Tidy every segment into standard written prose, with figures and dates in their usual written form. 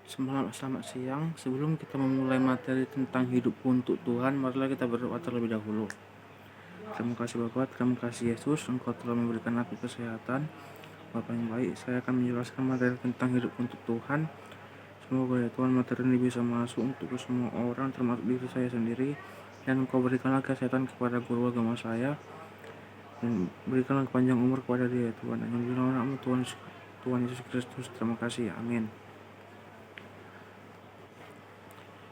Selamat siang. Sebelum kita memulai materi tentang hidup untuk Tuhan, marilah kita berdoa terlebih dahulu. Terima kasih Bapa, terima kasih Yesus, Engkau telah memberikan aku kesehatan. Bapa yang baik, saya akan menjelaskan materi tentang hidup untuk Tuhan. Semoga ya Tuhan materi ini bisa masuk untuk semua orang, termasuk diri saya sendiri. Dan Engkau berikanlah kesehatan kepada guru agama saya, dan berikanlah panjang umur kepada dia Tuhan. Yang dalam nama Tuhan Yesus Kristus, terima kasih. Amin.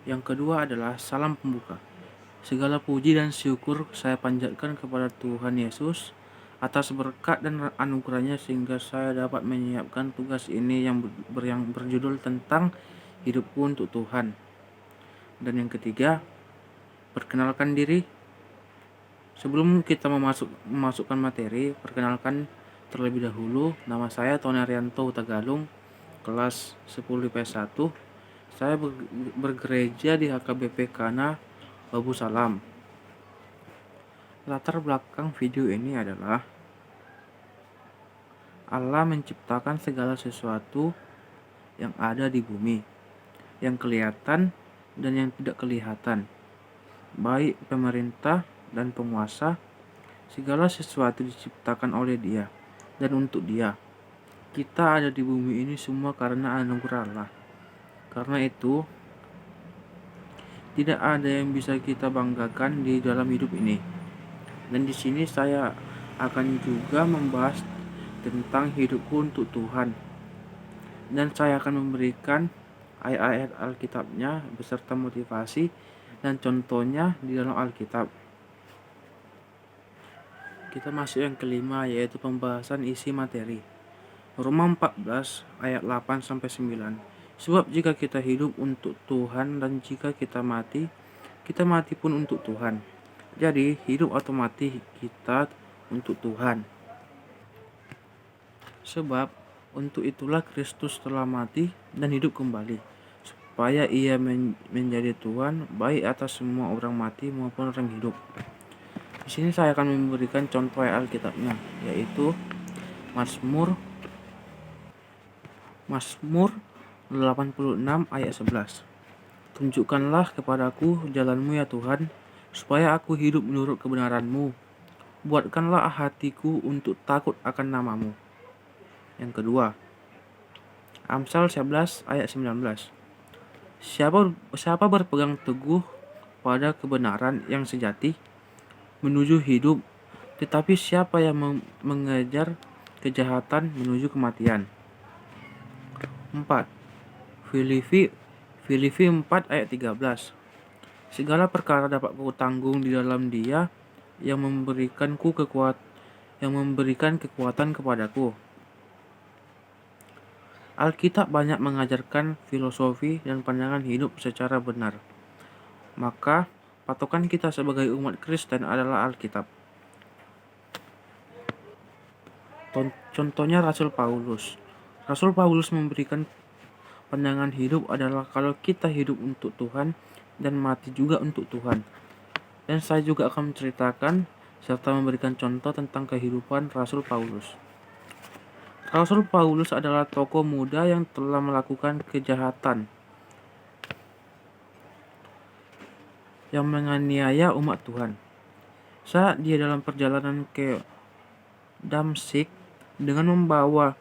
Yang kedua adalah salam pembuka. Segala puji dan syukur saya panjatkan kepada Tuhan Yesus atas berkat dan anugerahnya sehingga saya dapat menyiapkan tugas ini yang berjudul tentang hidupku untuk Tuhan. Dan yang ketiga, perkenalkan diri. Sebelum kita memasukkan materi, perkenalkan terlebih dahulu. Nama saya Tony Arianto Tagalung, kelas 10 IPS 1. Saya bergereja di HKBP Kana Babu Salam. Latar belakang video ini adalah Allah menciptakan segala sesuatu yang ada di bumi, yang kelihatan dan yang tidak kelihatan, baik pemerintah dan penguasa. Segala sesuatu diciptakan oleh Dia dan untuk Dia. Kita ada di bumi ini semua karena anugerah Allah. Karena itu, tidak ada yang bisa kita banggakan di dalam hidup ini. Dan di sini saya akan juga membahas tentang hidupku untuk Tuhan. Dan saya akan memberikan ayat-ayat Alkitabnya beserta motivasi dan contohnya di dalam Alkitab. Kita masuk yang kelima, yaitu pembahasan isi materi. Roma 14 ayat 8-9. Sebab jika kita hidup untuk Tuhan dan jika kita mati pun untuk Tuhan. Jadi hidup atau mati kita untuk Tuhan. Sebab untuk itulah Kristus telah mati dan hidup kembali, supaya Ia menjadi Tuhan baik atas semua orang mati maupun orang hidup. Di sini saya akan memberikan contoh ayat Alkitabnya, yaitu Mazmur 86 ayat 11. Tunjukkanlah kepadaku jalanmu ya Tuhan, supaya aku hidup menurut kebenaranmu. Buatkanlah hatiku untuk takut akan namamu. Yang kedua, Amsal 11 ayat 19. Siapa berpegang teguh pada kebenaran yang sejati menuju hidup, tetapi siapa yang mengejar kejahatan menuju kematian. 4. Filipi 4 ayat 13. Segala perkara dapat kutanggung di dalam Dia yang memberikan kekuatan kepadaku. Alkitab banyak mengajarkan filosofi dan pandangan hidup secara benar. Maka patokan kita sebagai umat Kristen adalah Alkitab. Contohnya Rasul Paulus. Rasul Paulus memberikan pandangan hidup adalah kalau kita hidup untuk Tuhan dan mati juga untuk Tuhan. Dan saya juga akan menceritakan serta memberikan contoh tentang kehidupan Rasul Paulus. Rasul Paulus adalah tokoh muda yang telah melakukan kejahatan, yang menganiaya umat Tuhan. Saat dia dalam perjalanan ke Damsyik dengan membawa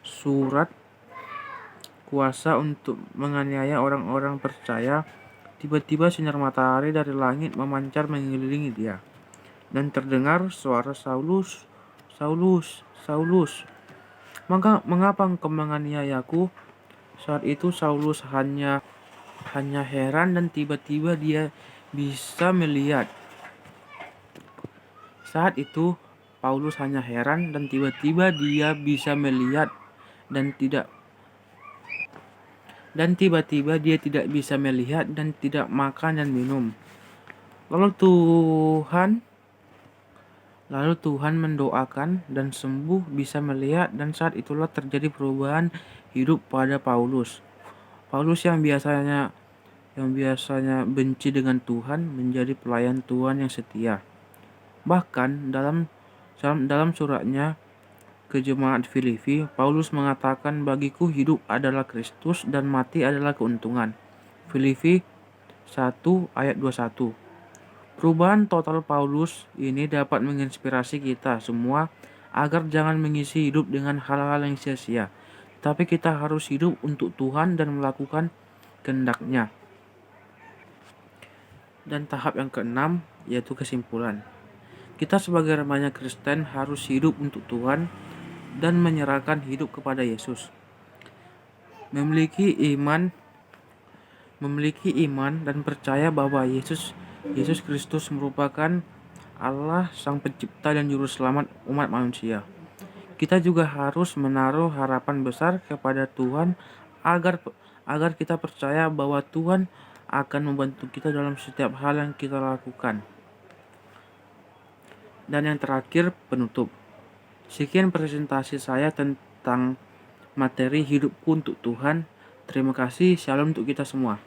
surat kuasa untuk menganiaya orang-orang percaya, tiba-tiba sinar matahari dari langit memancar mengelilingi dia. Dan terdengar suara Saulus, Saulus, Saulus, mengapa engkau menganiayaku? Saat itu Saulus hanya heran dan tiba-tiba dia bisa melihat. Saat itu Paulus hanya heran dan tiba-tiba dia bisa melihat dan tiba-tiba dia tidak bisa melihat dan tidak makan dan minum. Lalu Tuhan mendoakan dan sembuh, bisa melihat, dan saat itulah terjadi perubahan hidup pada Paulus. Paulus yang biasanya benci dengan Tuhan menjadi pelayan Tuhan yang setia. Bahkan dalam suratnya ke jemaat Filipi, Paulus mengatakan, "Bagiku hidup adalah Kristus dan mati adalah keuntungan." Filipi 1 ayat 21. Perubahan total Paulus ini dapat menginspirasi kita semua agar jangan mengisi hidup dengan hal-hal yang sia-sia, tapi kita harus hidup untuk Tuhan dan melakukan kehendak-Nya. Dan tahap yang keenam yaitu kesimpulan. Kita sebagai remaja Kristen harus hidup untuk Tuhan dan menyerahkan hidup kepada Yesus. Memiliki iman dan percaya bahwa Yesus Kristus merupakan Allah Sang Pencipta dan Juru Selamat umat manusia. Kita juga harus menaruh harapan besar kepada Tuhan agar kita percaya bahwa Tuhan akan membantu kita dalam setiap hal yang kita lakukan. Dan yang terakhir, penutup. Sekian presentasi saya tentang materi hidupku untuk Tuhan. Terima kasih, shalom untuk kita semua.